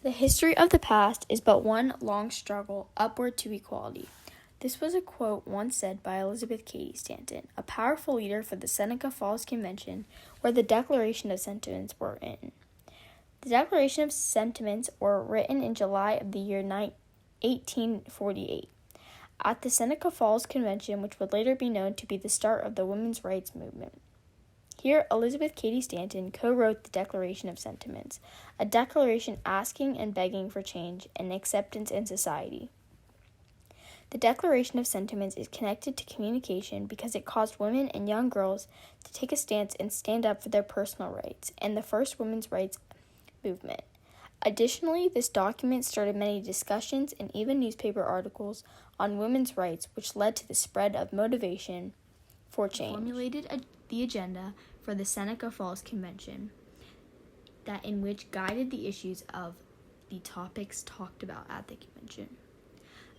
The history of the past is but one long struggle upward to equality. This was a quote once said by Elizabeth Cady Stanton, a powerful leader for the Seneca Falls Convention, where the Declaration of Sentiments were written. The Declaration of Sentiments were written in July of the year 1848 at the Seneca Falls Convention, which would later be known to be the start of the women's rights movement. Here, Elizabeth Cady Stanton co-wrote the Declaration of Sentiments, a declaration asking and begging for change and acceptance in society. The Declaration of Sentiments is connected to communication because it caused women and young girls to take a stance and stand up for their personal rights and the first women's rights movement. Additionally, this document started many discussions and even newspaper articles on women's rights, which led to the spread of motivation for change. Formulated the agenda for the Seneca Falls Convention, that in which guided the issues of the topics talked about at the convention.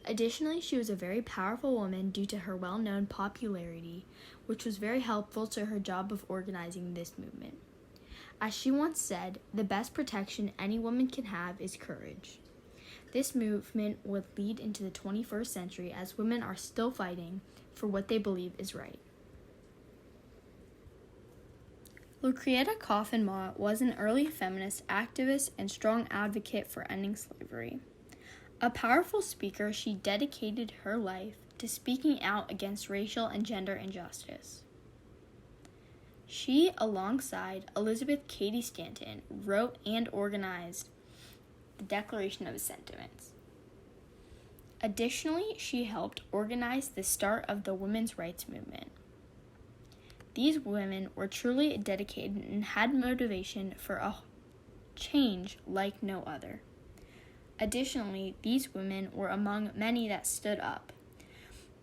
Additionally, she was a very powerful woman due to her well-known popularity, which was very helpful to her job of organizing this movement. As she once said, the best protection any woman can have is courage. This movement would lead into the 21st century as women are still fighting for what they believe is right. Lucretia Coffin Mott was an early feminist activist and strong advocate for ending slavery. A powerful speaker, she dedicated her life to speaking out against racial and gender injustice. She, alongside Elizabeth Cady Stanton, wrote and organized the Declaration of Sentiments. Additionally, she helped organize the start of the women's rights movement. These women were truly dedicated and had motivation for a change like no other. Additionally, these women were among many that stood up.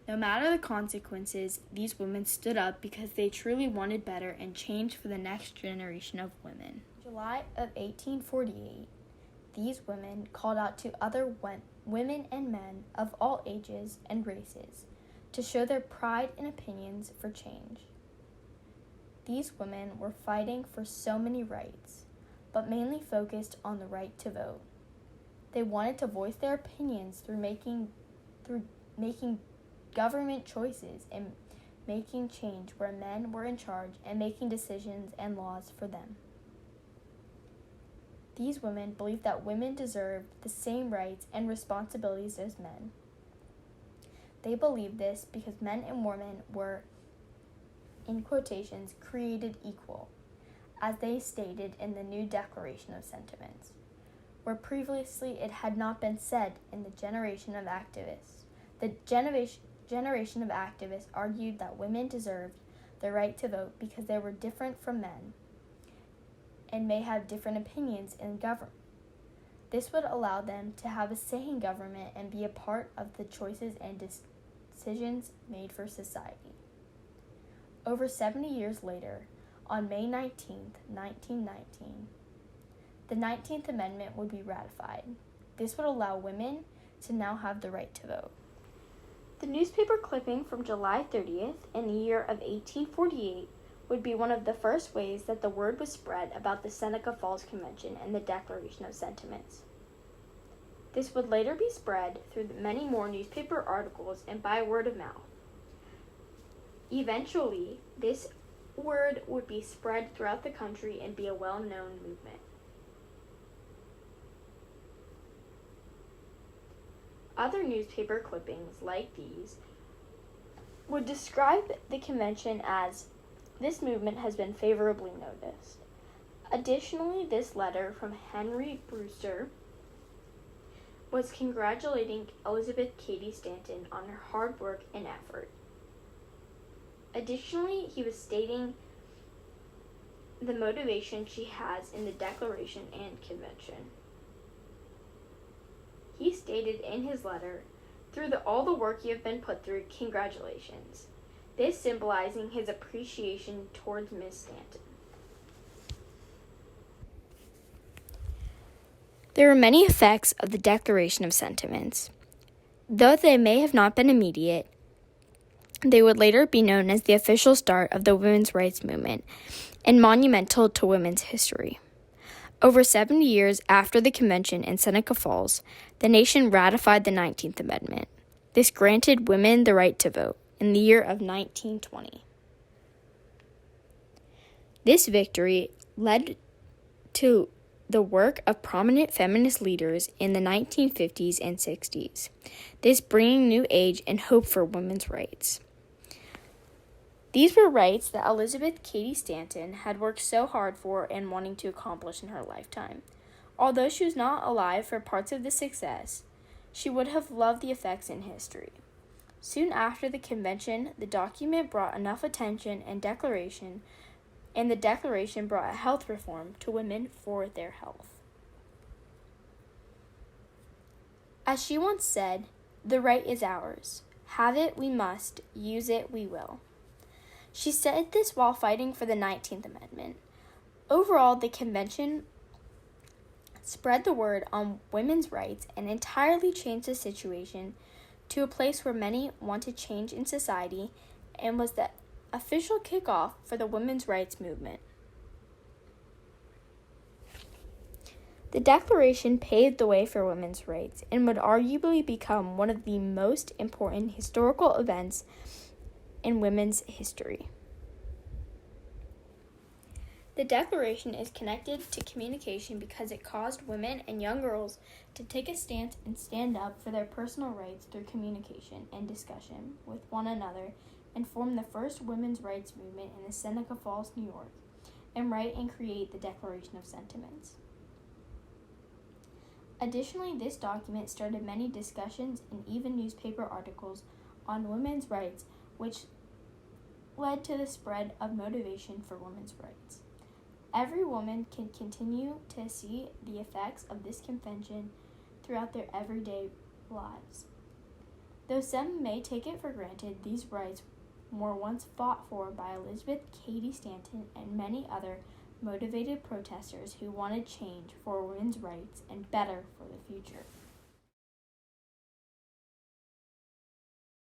No matter the consequences, these women stood up because they truly wanted better and change for the next generation of women. In July of 1848, these women called out to other women and men of all ages and races to show their pride and opinions for change. These women were fighting for so many rights, but mainly focused on the right to vote. They wanted to voice their opinions through making government choices and making change where men were in charge and making decisions and laws for them. These women believed that women deserved the same rights and responsibilities as men. They believed this because men and women were, in quotations, created equal, as they stated in the new Declaration of Sentiments, where previously it had not been said in the generation of activists. The generation of activists argued that women deserved the right to vote because they were different from men and may have different opinions in government. This would allow them to have a say in government and be a part of the choices and decisions made for society. Over 70 years later, on May 19, 1919, the 19th Amendment would be ratified. This would allow women to now have the right to vote. The newspaper clipping from July 30th in the year of 1848 would be one of the first ways that the word was spread about the Seneca Falls Convention and the Declaration of Sentiments. This would later be spread through many more newspaper articles and by word of mouth. Eventually, this word would be spread throughout the country and be a well-known movement. Other newspaper clippings like these would describe the convention as, "This movement has been favorably noticed." Additionally, this letter from Henry Brewster was congratulating Elizabeth Cady Stanton on her hard work and effort. Additionally, he was stating the motivation she has in the Declaration and Convention. He stated in his letter, "Through all the work you have been put through, congratulations." This symbolizing his appreciation towards Miss Stanton. There were many effects of the Declaration of Sentiments. Though they may have not been immediate, they would later be known as the official start of the women's rights movement and monumental to women's history. Over 70 years after the convention in Seneca Falls, the nation ratified the 19th Amendment. This granted women the right to vote in the year of 1920. This victory led to the work of prominent feminist leaders in the 1950s and 60s, this bringing new age and hope for women's rights. These were rights that Elizabeth Cady Stanton had worked so hard for and wanting to accomplish in her lifetime. Although she was not alive for parts of this success, she would have loved the effects in history. Soon after the convention, the document brought enough attention and the declaration brought a health reform to women for their health. As she once said, "The right is ours. Have it we must, use it we will." She said this while fighting for the 19th Amendment. Overall, the convention spread the word on women's rights and entirely changed the situation to a place where many wanted change in society and was the official kickoff for the women's rights movement. The Declaration paved the way for women's rights and would arguably become one of the most important historical events in women's history. The Declaration is connected to communication because it caused women and young girls to take a stance and stand up for their personal rights through communication and discussion with one another, and form the first women's rights movement in the Seneca Falls, New York, and write and create the Declaration of Sentiments. Additionally, this document started many discussions and even newspaper articles on women's rights, which led to the spread of motivation for women's rights. Every woman can continue to see the effects of this convention throughout their everyday lives. Though some may take it for granted, these rights were once fought for by Elizabeth Cady Stanton and many other motivated protesters who wanted change for women's rights and better for the future.